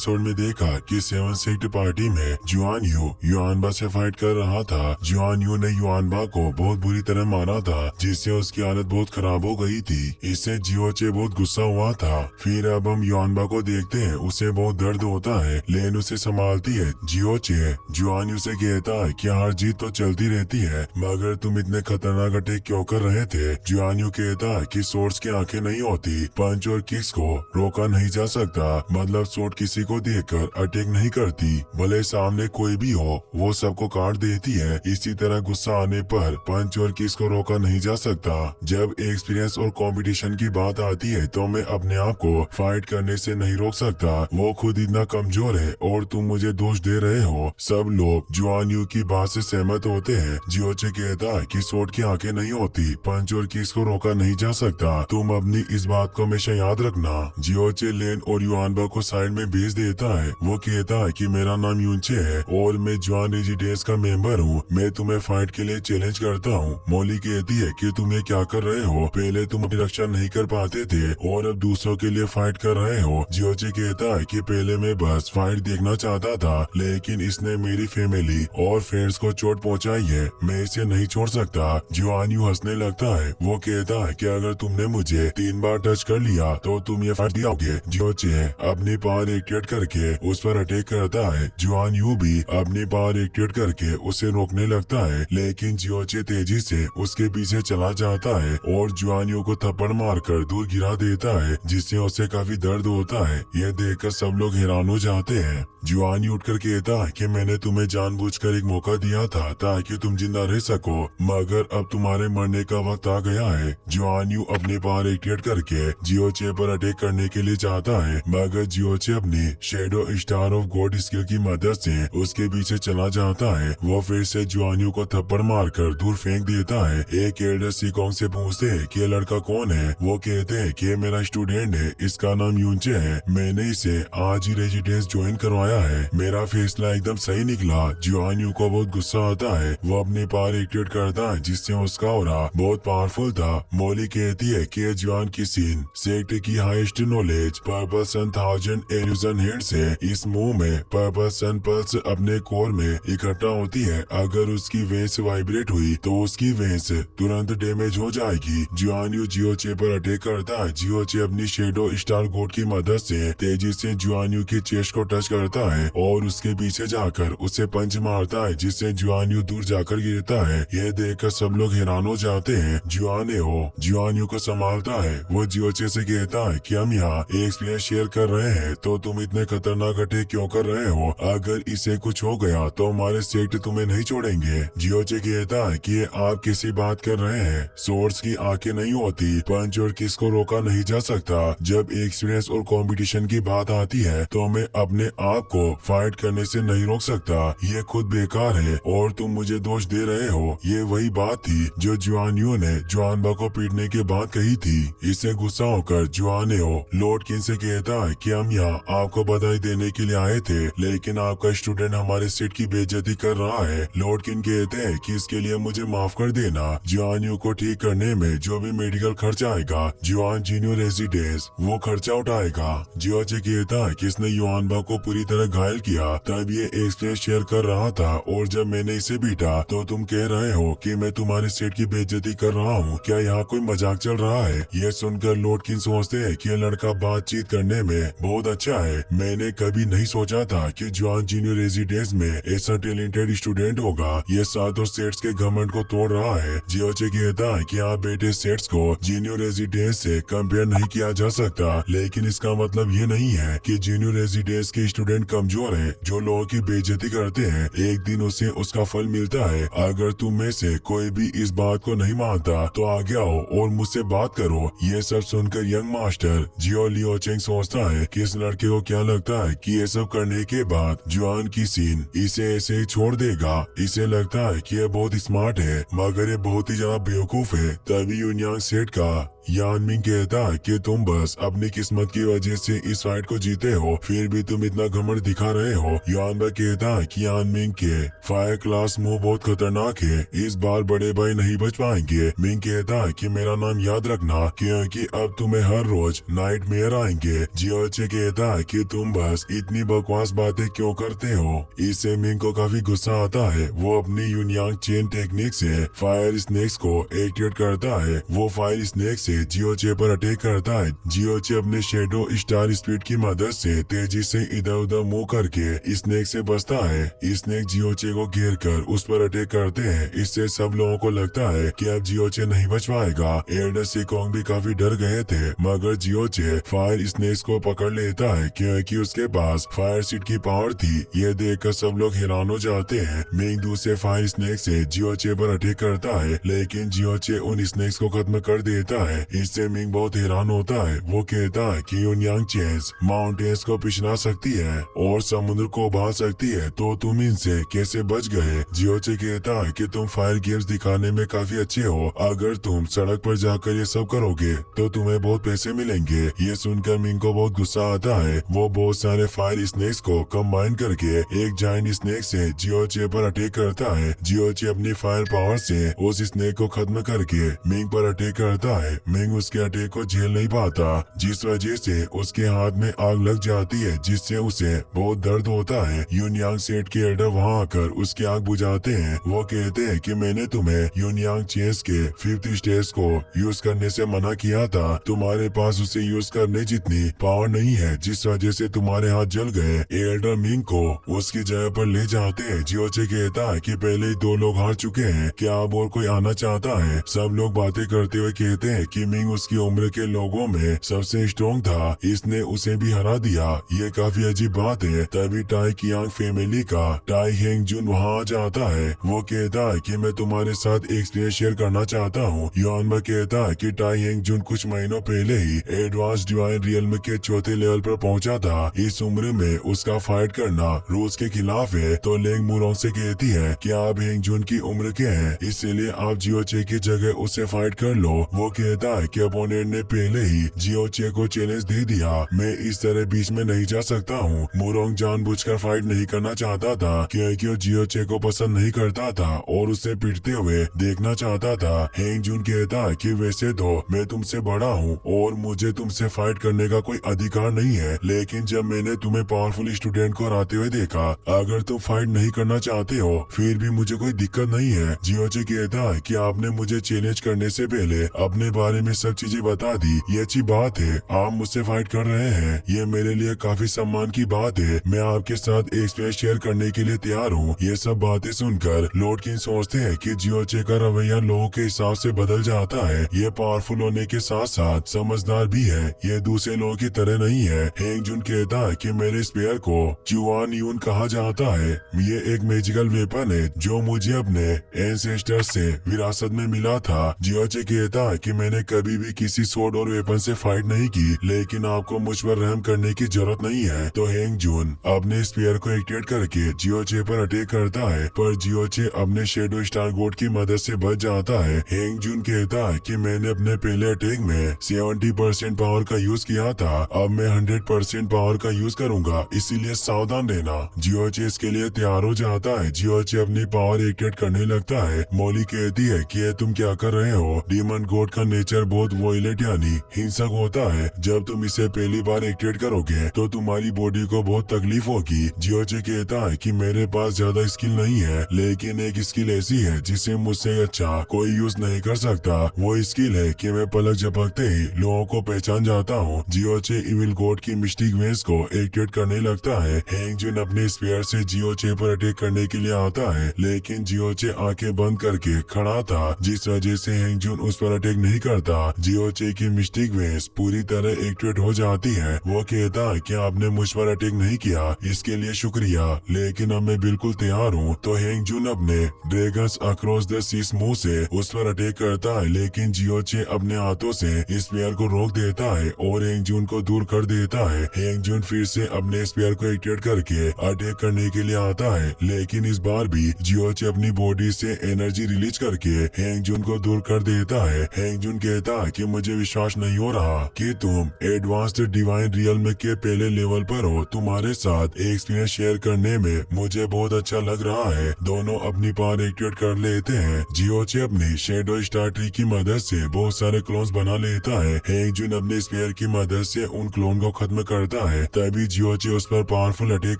Episode में देखा कि सेवन सिक्स पार्टी में जुआन यू युआनबा से फाइट कर रहा था। जुआन यू ने युआनबा को बहुत बुरी तरह मारा था, जिससे उसकी हालत बहुत खराब हो गई थी। इससे जियोचे बहुत गुस्सा हुआ था। फिर अब हम युआनबा को देखते हैं, उसे बहुत दर्द होता है, लेकिन उसे संभालती है जियोचे। जुआन यू से कहता है कि हार जीत तो चलती रहती है, मगर तुम इतने खतरनाक अटैक क्यों कर रहे थे। जुआन यू कहता है कि सोर्ड्स की आंखें नहीं होती, पंच और किक्स को रोका नहीं जा सकता। मतलब सोर्ड किसी को देखकर अटैक नहीं करती, भले सामने कोई भी हो वो सबको काट देती है। इसी तरह गुस्सा आने पर पंच और किक्स को रोका नहीं जा सकता। जब एक्सपीरियंस और कंपटीशन की बात आती है तो मैं अपने आप को फाइट करने से नहीं रोक सकता। वो खुद इतना कमजोर है और तुम मुझे दोष दे रहे हो। सब लोग जुआन यू की बात से सहमत होते हैं। जियोचे कहता है कि सोर्ड की आंखें नहीं होती, पंच और किक्स को रोका नहीं जा सकता। तुम अपनी इस बात को हमेशा याद रखना। जियोचे लेन और युआनबा को साइड में भेज देता है। वो कहता है कि मेरा नाम यूनचे है और मैं जुआन रेजिडेंस का मेंबर हूँ। मैं तुम्हें फाइट के लिए चैलेंज करता हूँ। मोली कहती है कि तुम ये क्या कर रहे हो, पहले तुम अपनी रक्षा नहीं कर पाते थे और अब दूसरों के लिए फाइट कर रहे हो। जियोचे कहता है कि पहले मैं बस फाइट देखना चाहता था, लेकिन इसने मेरी फैमिली और फ्रेंड्स को चोट पहुँचाई है, मैं इसे नहीं छोड़ सकता। जुआन यू हंसने लगता है। वो कहता है कि अगर तुमने मुझे 3 बार टच कर लिया तो तुम ये फाइट दियोगे। जियोचे अपनी पावर एक्टिवेट करके उस पर अटैक करता है। जुआन यू भी अपनी पावर एक्टिवेट करके उसे रोकने लगता है, लेकिन जियोचे तेजी से उसके पीछे चला जाता है और जुआन यू को थप्पड़ मारकर दूर गिरा देता है, जिससे उसे काफी दर्द होता है। यह देखकर सब लोग हैरान हो जाते हैं। जुआन यू उठकर कहता है कि मैंने तुम्हें जानबूझकर एक मौका दिया था ताकि तुम जिंदा रह सको, मगर अब तुम्हारे मरने का वक्त आ गया है। जुआन यू अपनी पावर एक्टिवेट करके जियोचे पर अटैक करने के लिए चाहता है, मगर जियोचे अपनी shadow star of God skill की मदद से उसके पीछे चला जाता है। वो फिर से जुआन यू को थप्पड़ मारकर दूर फेंक देता है। एक एल्डर सिकोंग से पूछते हैं कि ये लड़का कौन है। वो कहते हैं कि मेरा स्टूडेंट है, इसका नाम यूनचे है, मैंने इसे आज ही रेजिडेंस ज्वाइन करवाया है। मेरा फैसला एकदम सही निकला। जुआन यू को बहुत गुस्सा आता है। वो अपनी पावर एक्टिवेट करता है, जिससे उसका ऑरा बहुत पावरफुल था। मोली कहती है कि जुआन की सीन सेक्ट की हाईएस्ट नॉलेज पर्पल सन 1000 एल्यूजन हेड्स है। इस मूव में पर्पल सन पल्स अपने कोर में इकट्ठा होती है। अगर उसकी वेस वाइब्रेट हुई तो उसकी वेस तुरंत डैमेज हो जाएगी। जुआन यू जियोचे पर अटैक करता है। जियोचे अपनी शेडो स्टार गॉड की मदद से तेजी से जुआन यू की चेस्ट को टच करता है और उसके पीछे जाकर उसे पंच मारता है, जिससे जुआन यू दूर जाकर गिरता है। यह देखकर सब लोग हैरान हो जाते हैं। जुआन यू को संभालता है। वो जियोचे से कहता है कि हम यहाँ एक्सपीरियंस शेयर कर रहे हैं, तो तुम इतने खतरनाक अटैक क्यों कर रहे हो। अगर इसे कुछ हो गया तो हमारे सेक्ट तुम्हें नहीं छोड़ेंगे। जियोचे कहता है कि आप किसी बात कर रहे हैं, सोर्स की आंखें नहीं होती, पंच और किस को रोका नहीं जा सकता। जब एक्सपीरियंस और कंपटीशन की बात आती है तो मैं अपने आप को फाइट करने से नहीं रोक सकता। ये खुद बेकार है और तुम मुझे दोष दे रहे हो। ये वही बात थी जो जुआन यू ने जुआनबा को पीटने के बाद कही थी। इससे गुस्सा होकर जुआन यू लॉर्ड किन से कहता है कि हम यहाँ आपको बधाई देने के लिए आए थे, लेकिन आपका स्टूडेंट हमारे सीट की बेइज्जती कर रहा है। लॉर्ड किन कहते हैं कि इसके लिए मुझे माफ कर देना। जुआन यू को ठीक करने में जो भी मेडिकल खर्च आएगा जुआन जीनियो रेजिडेंस वो खर्चा उठाएगा। जियोचे कहता है कि इसने युआनबा को पूरी तरह घायल किया, तब ये एक्सपीरियंस शेयर कर रहा था और जब मैंने इसे पीटा तो तुम कह रहे हो कि मैं तुम्हारे सेट की बेइज्जती कर रहा हूँ। क्या यहाँ कोई मजाक चल रहा है। ये सुनकर लॉर्ड किन सोचते हैं कि ये लड़का बातचीत करने में बहुत अच्छा है। मैंने कभी नहीं सोचा था कि जुआन जीनियो रेजिडेंस में ऐसा टैलेंटेड स्टूडेंट होगा। ये सातों सेट्स के घमंड को तोड़ रहा है। जियोचे कहता है कि आप बेटे सेट्स को जीनियो रेजिडेंस से कंपेयर नहीं किया जा सकता, लेकिन इसका मतलब ये नहीं है कि जीनियो रेजिडेंस के स्टूडेंट कमजोर है जो लोगों की बेइज्जती करते हैं। एक दिन उसे उसका फल मिलता है। अगर तुम में से कोई भी इस बात को नहीं मानता तो आगे आओ और मुझसे बात करो। ये सब सुनकर यंग मास्टर जियो लियोचेंग सोचता है कि इस लड़के को क्या लगता है कि ये सब करने के बाद जुआन की सीन इसे ऐसे ही छोड़ देगा। इसे लगता है कि ये बहुत स्मार्ट है, मगर ये बहुत ही ज्यादा बेवकूफ है। तभी यूनियांग सेट का यान मिंग कहता है कि तुम बस अपनी किस्मत की वजह से इस फाइट को जीते हो, फिर भी तुम इतना घमंड दिखा रहे हो। युआनबा कहता है कि यान मिंग के फायर क्लास मूव बहुत खतरनाक है, इस बार बड़े भाई नहीं बच पाएंगे। मिंग कहता है कि मेरा नाम याद रखना क्योंकि अब तुम्हें हर रोज नाइट मेयर आएंगे। जियोचे कहता है कि तुम बस इतनी बकवास बातें क्यों करते हो। इससे मिंग को काफी गुस्सा आता है। वो अपनी यूनियांग चेन टेक्निक से फायर स्नेक्स को एक्टिवेट करता है। वो फायर स्नेक से जियोचे पर अटैक करता है। जियोचे अपने शेडो स्टार स्पीड की मदद से तेजी से इधर उधर मूव करके स्नेक से बचता है। स्नेक जियोचे को घेर कर उस पर अटैक करते हैं। इससे सब लोगों को लगता है कि अब जियोचे नहीं बच पाएगा। एल्डर सिकोंग भी काफी डर गए थे, मगर जियोचे फायर स्नेक्स को पकड़ लेता है क्योंकि उसके पास फायर सीट की पावर थी। ये देखकर सब लोग हैरान हो जाते हैं। मिंग दूसरे फायर स्नेक से जियोचे पर अटैक करता है, लेकिन जियोचे उन स्नेक्स को खत्म कर देता है। इससे मिंग बहुत हैरान होता है। वो कहता है कि यूनियांग चेन्स माउंटेन्स को पिछला सकती है और समुद्र को उबाल सकती है, तो तुम इनसे कैसे बच गए। जियोचे कहता है कि तुम फायर गेम्स दिखाने में काफी अच्छे हो, अगर तुम सड़क पर जाकर ये सब करोगे तो तुम्हें बहुत पैसे मिलेंगे। ये सुनकर मिंग को बहुत गुस्सा आता है। वो बहुत सारे फायर स्नेक्स को कंबाइन करके एक जायंट स्नेक से जियोचे पर अटैक करता है। जियोचे अपनी फायर पावर से उस स्नेक को खत्म करके मिंग पर अटैक करता है। मिंग उसके अटैक को झेल नहीं पाता, जिस वजह से उसके हाथ में आग लग जाती है, जिससे उसे बहुत दर्द होता है। यूनियांग सेट के एल्डर वहाँ आकर उसकी आग बुझाते हैं। वो कहते हैं कि मैंने तुम्हें यूनियांग चेस के 5th स्टेज को यूज करने से मना किया था। तुम्हारे पास उसे यूज करने जितनी पावर नहीं है, जिस वजह से तुम्हारे हाथ जल गए। एल्डर मिंग को उसकी जगह पर ले जाते हैं। जियोचे कहता है कि पहले ही 2 लोग हार चुके हैं, क्या अब और कोई आना चाहता है। सब लोग बातें करते हुए कहते हैं कि मिंग उसकी उम्र के लोगों में सबसे स्ट्रॉन्ग था, इसने उसे भी हरा दिया। ये काफी अजीब बात है। तभी टाई कियांग फैमिली का टाई हेंग जुन वहाँ आ जाता है। वो कहता है कि मैं तुम्हारे साथ एक्सपीरियंस शेयर करना चाहता हूँ। युआनबा कहता है कि टाई हेंग जुन कुछ महीनों पहले ही एडवांस डिवाइन रियल्म के 4थे लेवल पर पहुंचा था। इस उम्र में उसका फाइट करना रूल्स के खिलाफ है। तो लेंग मुरोंग से कहती है कि आप हेंग जुन की उम्र के हैं, इसलिए आप जियोचे की जगह उससे फाइट कर लो। वो कहता है कि अपोनेंट ने पहले ही जियोचे को चैलेंज दे दिया, मैं इस तरह बीच में नहीं जा सकता हूँ। मुरोंग जानबूझकर फाइट नहीं करना चाहता था क्योंकि वो जियोचे को पसंद नहीं करता था और उसे पिटते हुए देखना चाहता था। हेंग जुन कहता है कि वैसे तो मैं तुमसे बड़ा हूँ और मुझे तुमसे फाइट करने का कोई अधिकार नहीं है, लेकिन जब मैंने तुम्हें पावरफुल स्टूडेंट को हराते हुए देखा, अगर तुम फाइट नहीं करना चाहते हो फिर भी मुझे कोई दिक्कत नहीं है। जियोचे कहता है कि आपने मुझे चैलेंज करने से पहले अपने बारे में सब चीजें बता दी, ये अच्छी बात है। आप मुझसे फाइट कर रहे हैं, ये मेरे लिए काफी सम्मान की बात है। मैं आपके साथ एक्सपीरियंस शेयर करने के लिए तैयार हूँ। ये सब बातें सुनकर लॉर्ड किंग सोचते हैं कि जियोचे का रवैया लोगों के हिसाब से बदल जाता है। ये पावरफुल होने के साथ साथ समझदार भी है, ये दूसरे लोगों की तरह नहीं है। हेंग जुन कहता है कि मेरे स्पेयर को जुआन यून कहा जाता है। ये एक मैजिकल वेपन है जो मुझे अपने एंसेस्टर से विरासत में मिला था। जियोचे कहता है कि मैंने कभी भी किसी सोर्ड और वेपन से फाइट नहीं की, लेकिन आपको मुझ पर रहम करने की जरूरत नहीं है। तो हेंग जुन अपने स्पेयर को एक्टिवेट करके जियोचे पर अटैक करता है, पर जियोचे अपने शेडो स्टार गोड की मदद से बच जाता है। हेंग जुन कहता है कि मैंने अपने पहले अटैक में 70% पावर का यूज किया था, अब मैं 100% पावर का यूज करूंगा, इसीलिए सावधान रहना। जियोचे इसके लिए तैयार हो जाता है। जियोचे अपनी पावर एक्टिवेट करने लगता है। मॉली कहती है कि ये तुम क्या कर रहे हो। डीमन गॉड का नेचर बहुत वॉयलेंट यानी हिंसक होता है। जब तुम इसे पहली बार एक्टिवेट करोगे तो तुम्हारी बॉडी को बहुत तकलीफ होगी। जियोचे कहता है कि मेरे पास ज्यादा स्किल नहीं है, लेकिन एक स्किल ऐसी है जिसे मुझसे अच्छा कोई यूज नहीं कर सकता। वो स्किल है कि मैं पलक झपकते ही लोगों को पहचान जाता हूँ। जियोचे इविल गॉड की मिस्टिक वेज को एक्टिवेट करने लगता है। हेंग जुन अपने स्पेयर से जियोचे पर अटैक करने के लिए आता है, लेकिन जियोचे आंखें बंद करके खड़ा था, जिस वजह से हेंग जुन उस पर अटैक नहीं करता। जियोचे की मिस्टिक वेज पूरी तरह एक्टिवेट हो जाती है। वो कहता है कि आपने मुझ पर अटैक नहीं किया, इसके लिए शुक्रिया, लेकिन अब मैं बिल्कुल तैयार हूँ। तो हेंग जुन अपने ड्रैगन्स अक्रॉस द सीस मुंह से उस पर अटैक करता है, लेकिन जियोचे अपने हाथों से स्पेयर को रोक देता है और हेंग जुन को दूर कर देता है। हेंग जुन फिर से अपने स्पेयर को एक्टिवेट करके अटैक करने के लिए आता है, लेकिन इस बार भी जियोचे अपनी बॉडी से एनर्जी रिलीज करके हेंग जुन को दूर कर देता है। हेंग जुन कहता है कि मुझे विश्वास नहीं हो रहा कि तुम एडवांस्ड डिवाइन रियल्म के पहले लेवल पर हो। तुम्हारे साथ एक्सपीरियंस शेयर करने में मुझे बहुत अच्छा लग रहा है। दोनों अपनी पावर एक्टिवेट कर लेते हैं। जियोचे अपनी शेडो स्टार ट्री की मदद से बहुत सारे क्लोन्स बना लेता है। हेंगजुन अपने स्पेयर की मदद से उन क्लोन को खत्म करता है। तभी जियोचे उस पर पावरफुल अटैक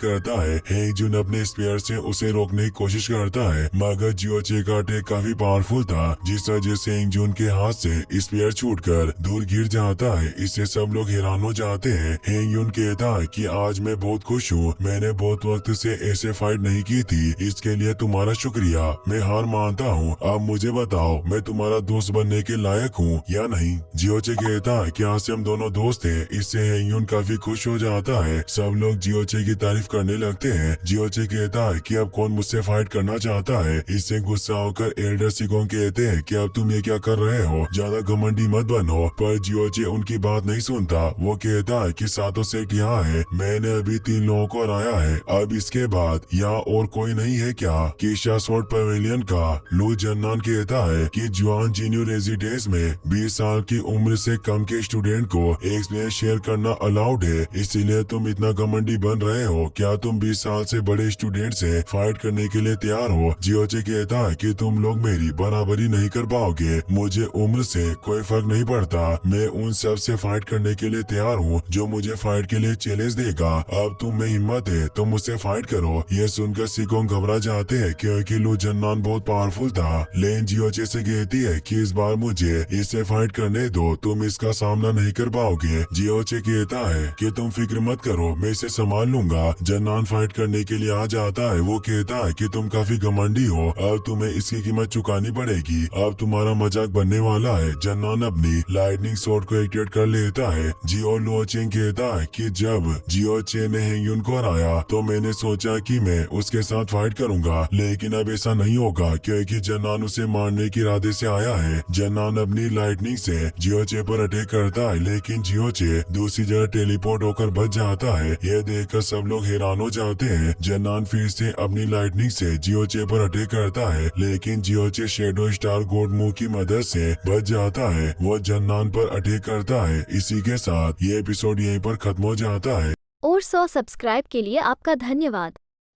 करता है। हेंगजुन अपने स्पेयर से उसे रोकने की कोशिश करता है, मगर जियोचे का अटैक काफी पावरफुल था, जिस वजह से हेंगजुन के हाथ से स्पेयर छूटकर दूर गिर जाता है। इससे सब लोग हैरान हो जाते हैं। हेंगजुन कहता है कि आज मैं बहुत खुश हूँ, मैंने बहुत वक्त से ऐसे फाइट नहीं की थी, इसके लिए तुम्हारा शुक्रिया। मैं हार मानता हूँ, अब मुझे बताओ मैं तुम्हारा दोस्त बनने के लायक हूँ या नहीं। जियोचे कहता है कि आज से हम दोनों दोस्त हैं। इससे हेंगजुन काफी खुश हो जाता है। सब लोग जियोचे की तारीफ करने लगते हैं। जियोचे कहता है कि अब कौन मुझसे फाइट करना चाहता है। इससे गुस्सा होकर एल्डर सिगोंग कहते हैं कि अब तुम ये क्या कर रहे हो, ज्यादा घमंडी मत बनो। पर जियोचे उनकी बात नहीं सुनता। वो कहता है कि सातों सेठ यहाँ है, मैंने अभी 3 लोगों को हराया है, अब इसके बाद यहाँ और कोई नहीं है क्या। कीशा स्वॉर्ड पवेलियन का लू जन्नान कहता है कि जुआन जीन्यू रेजिडेंस में 20 साल की उम्र से कम के स्टूडेंट को एक्सपीरियंस शेयर करना अलाउड है, इसीलिए तुम इतना घमंडी बन रहे हो। क्या तुम 20 साल से बड़े स्टूडेंट से फाइट करने के लिए तैयार हो। जियोचे कहता है कि तुम लोग मेरी बराबरी नहीं कर पाओगे, मुझे उम्र से कोई फर्क नहीं पड़ता, मैं उन सब से फाइट करने के लिए तैयार हूँ जो मुझे फाइट के लिए चैलेंज देगा। अब तुम में हिम्मत है तो मुझसे फाइट करो। ये सुनकर सिकोंग घबरा जाते हैं क्योंकि लू जन्नान बहुत पावरफुल था। लेन जियोचे से कहती है कि इस बार मुझे इससे फाइट करने दो, तुम इसका सामना नहीं कर पाओगे। जियोचे कहता है कि तुम फिक्र मत करो, मैं इसे संभाल लूंगा। जन्नान फाइट करने के लिए आ जाता है। वो कहता है कि तुम काफी घमंडी हो, अब तुम्हें इसकी कीमत चुकानी पड़ेगी, अब तुम्हारा मजाक बनने वाला है। जन्नान अपनी लाइटनिंग शॉट को एक्टिवेट कर लेता है। जियो लुओचेंग कहता है कि जब जियोचे ने हेंगयुन को हराया तो मैंने सोचा कि मैं उसके साथ फाइट करूंगा, लेकिन अब ऐसा नहीं होगा क्योंकि जन्नान उसे मारने के इरादे से आया है। जन्नान अपनी लाइटनिंग से जियोचे पर अटैक करता है, लेकिन जियोचे दूसरी जगह टेलीपोर्ट होकर बच जाता है। यह देखकर सब लोग हैरान हो जाते हैं। जन्नान फिर से अपनी लाइटनिंग से जियोचे पर अटैक करता है, लेकिन जियोचे शेडो स्टार गोड मूव की मदद से बच जाता है। वो जन्नान पर अटैक करता है। इसी के साथ ये एपिसोड यहीं पर खत्म हो जाता है। और 100 सब्सक्राइब के लिए आपका धन्यवाद।